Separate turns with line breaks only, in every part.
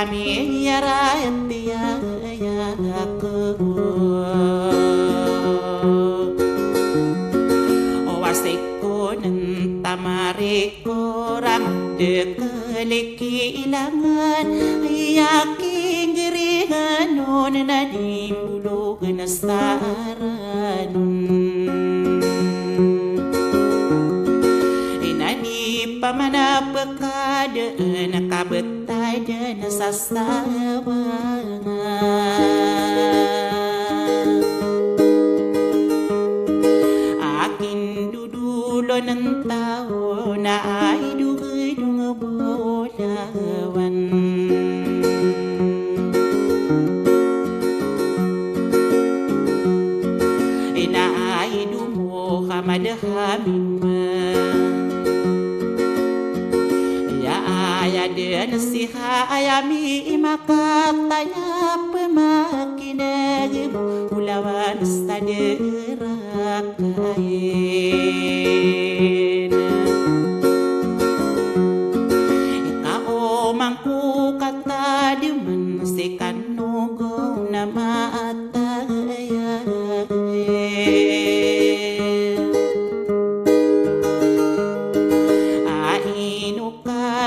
kami yarayat ya aku wasiko ng tamariko ram dekaliki ilangan yaking giringan non na dimbulog na saranun inani pamanapakada nakabetay na sasawangan akin dudulo ng tao na ay dugay-dung bulawan inaay dumo kamadahamin dan siha ayami makatanya pemakinag ulawan saderak kain ikao mangku kata demen sikanugo na maataya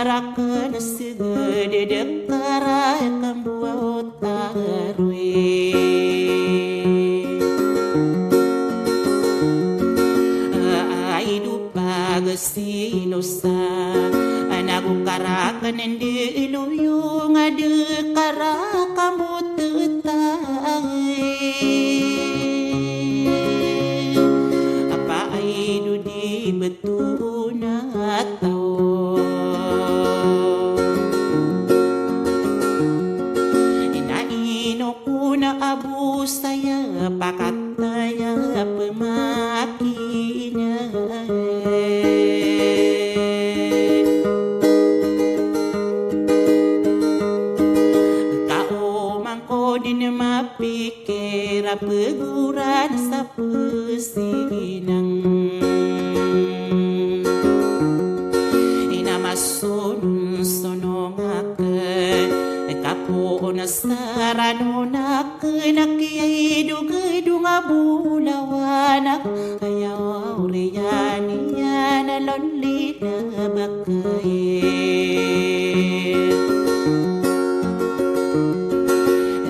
karakan segede dekarakan buat tarwe aidu pagasilosa anagu karakan endi iluyung ade karakan butetai apa aidu di betuna tau abu saya pakataya pemakinya kau mangko din mapikir peguran sa pesinang inamasun sonongaken kapo na sarano na kenakiay dugay-dung bulawanak kaya uriyani yan na lonely na bakay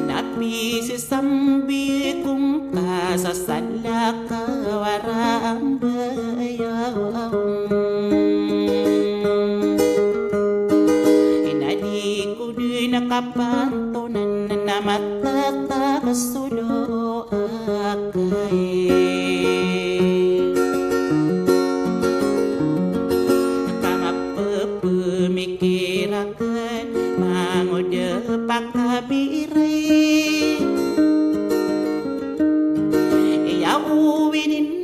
napisi sambi kung kasasala kawarang bayaw nakapantunan na matatagasulo akay nakamapapamikirakan mangoda pakabiray iyawin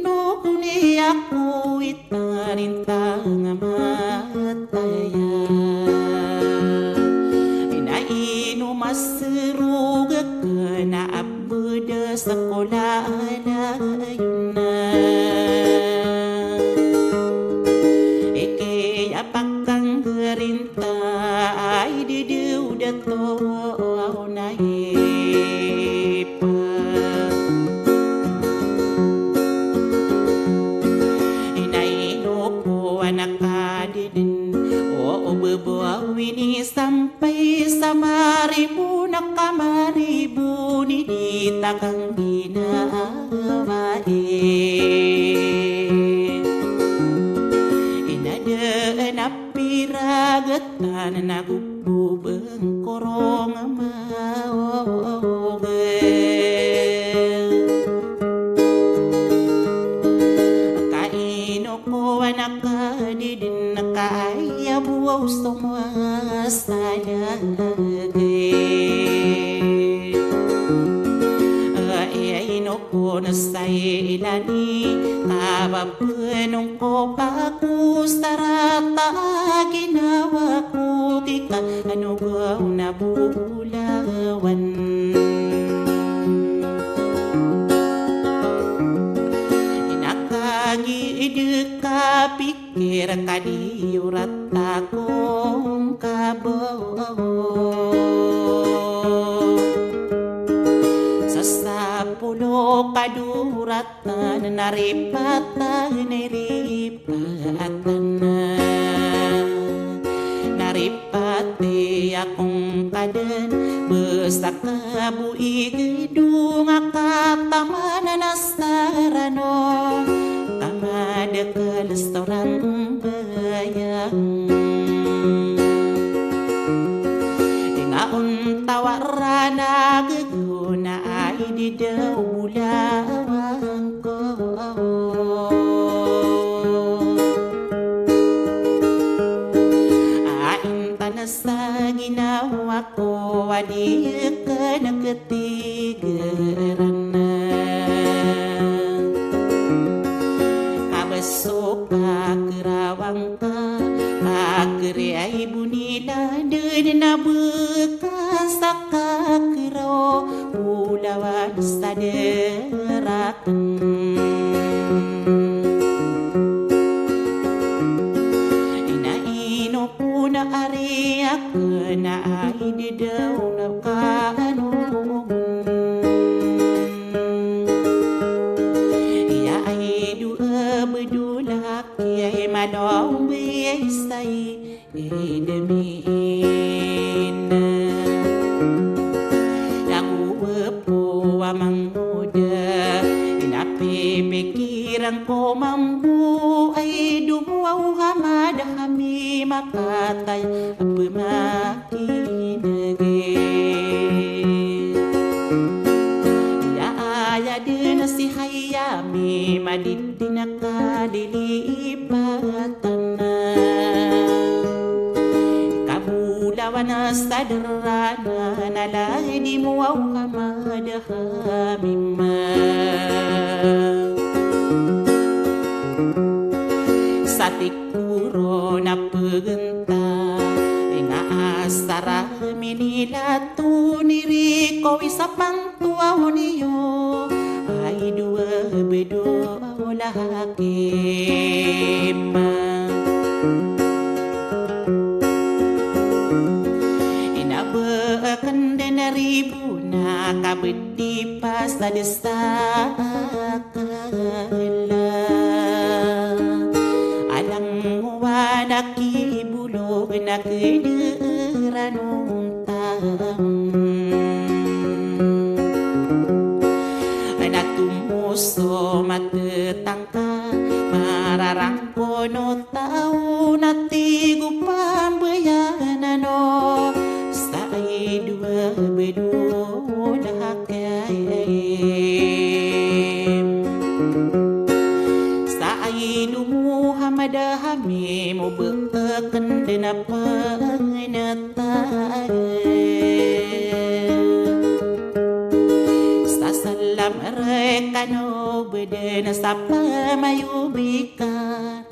ni ako itarintang mataya maseruga kena abuda sekolah na yuna eke apakang gerinta ay dide udah tau na ipa inaino ko anak adidin o bebawini sampai sama ribu nakamaribu ni ditakang ginawain inada napiragatan nagupo bengkorong kaino ko anak adidin nakaya buwaw sumasaya ko na sa ilani kabapunong ko paku sarata ginawa ko kika anugaw na bulawan inakagi Deka pikir kadiurat akong kabawo sa 10 kaduratan naripatan naripati akong kaden basta kabuig dung akataman nasarano kamada ka restoran bayang ingaon tawaran agaguna ay di daw bulawang ko sa ginawa ko adi ka nakatigaran na kabasok kakerawang ka kakeri ay bunila din na bekas sa kakero ulawan sa derakan na ari ako na ay di daw nakaanoon iya ay dua bedulak ay madong biasay edemin naguwe po amang muda inapipikiran ko mambu ay dumuaw hamadahami makatay pemakinagi ya din si hayami madindi nakadilipatan na kabulawan sa derana nalay di muaw hamadahami sa tikuro na paganta inaasara minila tuniri ko isa pang tuwaw niyo ay dua bedo lahakim inabaakan din na ribu na kabedi pa sa desakala nakibulog na kideranong taong natumuso matetangka mararangko no tao natigo pambayanano sa ay dua bedo lahakayim sa ay lumuhamadahami mo bekakan din na panginatay sa salam rekano beden sa pamayubikan